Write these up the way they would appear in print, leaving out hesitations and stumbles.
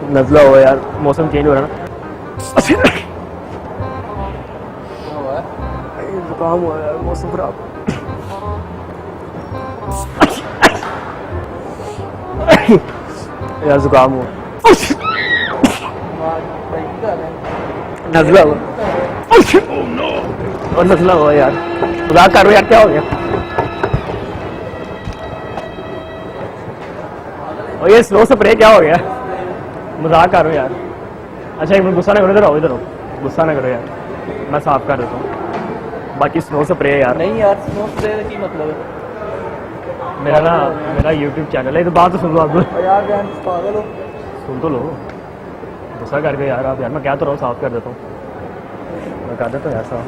नजला हुआ यार, मौसम चेंज हो रहा है ना। जुकाम हुआ यार, मौसम खराब। यार जुकाम हुआ, नजला हुआ और नजला हुआ यार। मजाक कर रहे हो यार, क्या हो गया? और ये स्लो स्प्रे क्या हो गया? मजाक कर रहे हो यार। अच्छा एक मिनट, गुस्सा ना करो, इधर आओ, इधर आओ, गुस्सा ना करो यार, मैं साफ कर देता हूँ। बाकी स्नो स्प्रे यार नहीं यार, स्नो स्प्रे की मतलब है मेरा ना, मेरा YouTube चैनल है, तो बात तो सुन लो आप। यार बहन पागल हो। सुन तो लो, गुस्सा करके यार आप, यार मैं क्या तो रहा हूँ, साफ कर देता हूँ, मैं कर देता हूँ यार साफ।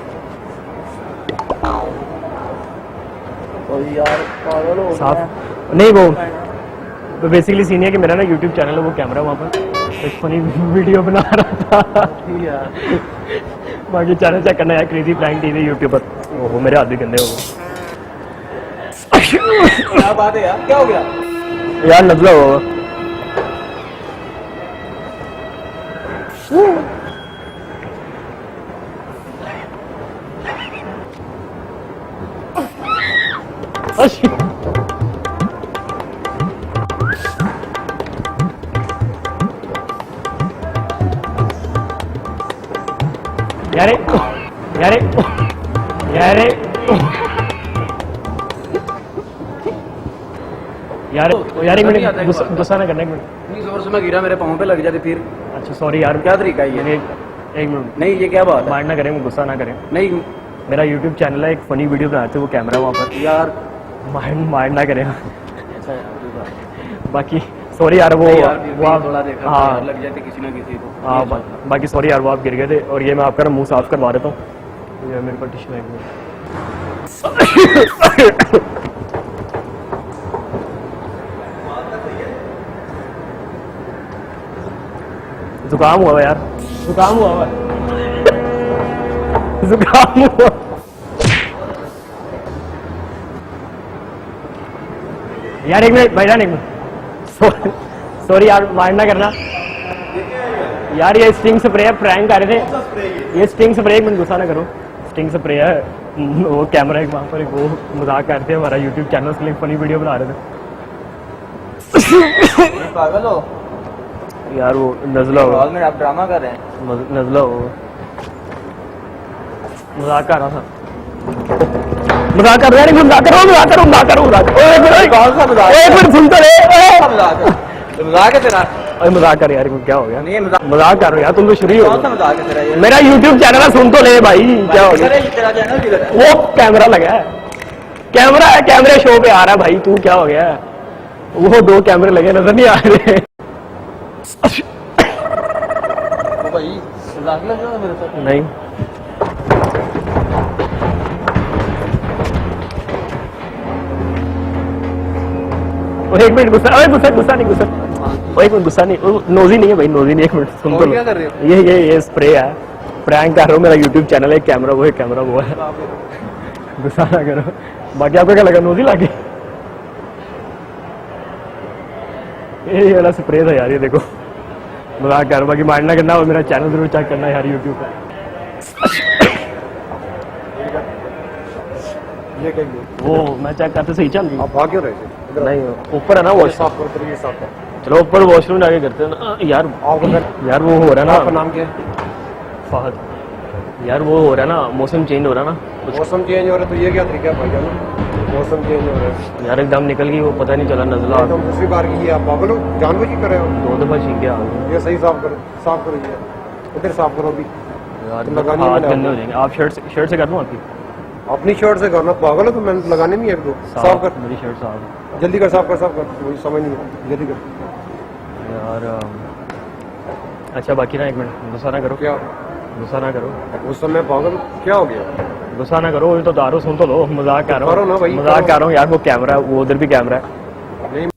और यार पागल हो साफ नहीं, वो बेसिकली सीन है कि मेरा ना YouTube चैनल है, वो कैमरा वहाँ पर एक फनी वीडियो बना रहा था। यार बाकी चैनल चेक करना यार, क्रेजी प्रैंक टीवी यूट्यूब पर। ओहो मेरे हाथ भी गंदे हो गए क्या बात है यार, क्या हो गया? यार, नजला हुआ। यारे यारे यारे यार यार, एक मिनट, गुस्सा ना करना, एक मिनट। इतनी जोर से मैं गिरा, मेरे पाँव पे लग जाते फिर। अच्छा सॉरी यार, क्या तरीका है ये? एक मिनट, नहीं ये क्या बात है? माइंड ना करें, गुस्सा ना करें। नहीं मेरा YouTube चैनल है, एक फनी वीडियो बनाते वो कैमरा वहाँ पर, यार, माइंड ना करें। अच्छा यार बाकी सॉरी यार, वो आप थोड़ा देखा हाँ यार, लग जाते किसी ना किसी को। हाँ, बाकी सॉरी यार, वो आप गिर गए थे। और ये मैं आपका ना मुंह साफ करवा देता हूँ, ये मेरे पास टिश्यू है, एक मिनट। जुकाम हुआ यार, जुकाम हुआ जुकाम हुआ। यार एक मिनट भाईजान, एक मिनट, सॉरी यार, माइंड ना करना यार। ये स्टिंग स्प्रे है, प्रैंक कर रहे थे। ये स्टिंग स्प्रे, एक मिनट गुस्सा ना करो, स्टिंग स्प्रे है। वो कैमरा एक वहाँ पर, वो मजाक करते हैं, हमारा YouTube चैनल के लिए फनी वीडियो बना रहे थे। पागल हो यार वो नजला हो, में आप ड्रामा कर रहे हैं। नजला हो, मजाक कर रहा था, मजाक कर रहा है, मजाक करो, मजाक करो, मजाक करो, मजाक करो। एक मिनट सुन तो ले, मजाक है तेरा? मजाक कर यार, क्या हो गया? नहीं मजाक कर रहे हो यार, तुम तो शुरू ही हो। कौन सा मजाक है तेरा ये? मेरा YouTube चैनल है, सुन तो ले भाई, क्या हो गया? तेरा चैनल किधर है? वो कैमरा लगा है, कैमरा है, कैमरे शो पे आ रहा है भाई, तू क्या हो गया? वो 2 कैमरे लगे, नजर नहीं आ रहे। भाई मजाक लग रहा है मेरे साथ? नहीं एक मिनट, गुस्सा नहीं, गुस्सा एक मिनट, गुस्सा नहीं, नोजी नहीं है भाई, नोजी नहीं, एक मिनट सुन तो। क्या कर रहे हो? ये स्प्रे है, प्रैंक कर रहा हूँ, मेरा YouTube चैनल है, कैमरा वो है, कैमरा वो है, गुस्सा ना करो। बाकी आपको क्या लगा, नोजी लागे? ये वाला स्प्रे था यार, ये देखो, मजाक कर। बाकी माइंड ना करना, और मेरा चैनल जरूर चेक करना यार YouTube पर। ये क्या? वो मैं चेक करते सही चल रही। आप भाग क्यों रहे थे? नहीं ऊपर है ना वॉश, साफ कर, ये साफ कर। चलो ऊपर वॉशरूम जाके करते हैं ना यार। यार वो हो रहा है ना, आपका नाम क्या है? फहद। यार वो हो रहा है ना, मौसम चेंज हो रहा है ना, मौसम चेंज हो रहा है तो ये क्या तरीका है भाईजान? मौसम चेंज हो रहा है यार एकदम निकल गई, वो पता नहीं चला, नजला तो दूसरी बार की आप पागल हो, जानबूझ के कर रहे हो? 2 दफा छीन गया ये सही साफ करो, साफ करो, ये इधर साफ करो अभी। यार, लगानी हाथ है गंदे हो जाएंगे। आप शर्ट से कर दूं आपकी? अपनी शर्ट से करना, पागल हो तो मैंने लगाने नहीं है एक दो। साफ कर, मेरी शर्ट साफ जल्दी कर, साफ कर, साफ कर, मुझे समझ नहीं है, जल्दी कर। यार। अच्छा बाकी ना, एक मिनट, गुस्सा ना करो, क्या गुस्सा ना करो, उस समय पागल क्या हो गया? गुस्सा ना करो, ये तो दारू सुन तो लो, मजाक कर रहा करो ना हूँ, भाई, मजाक कर रहा हूँ यार। वो कैमरा, वो उधर भी कैमरा है। नहीं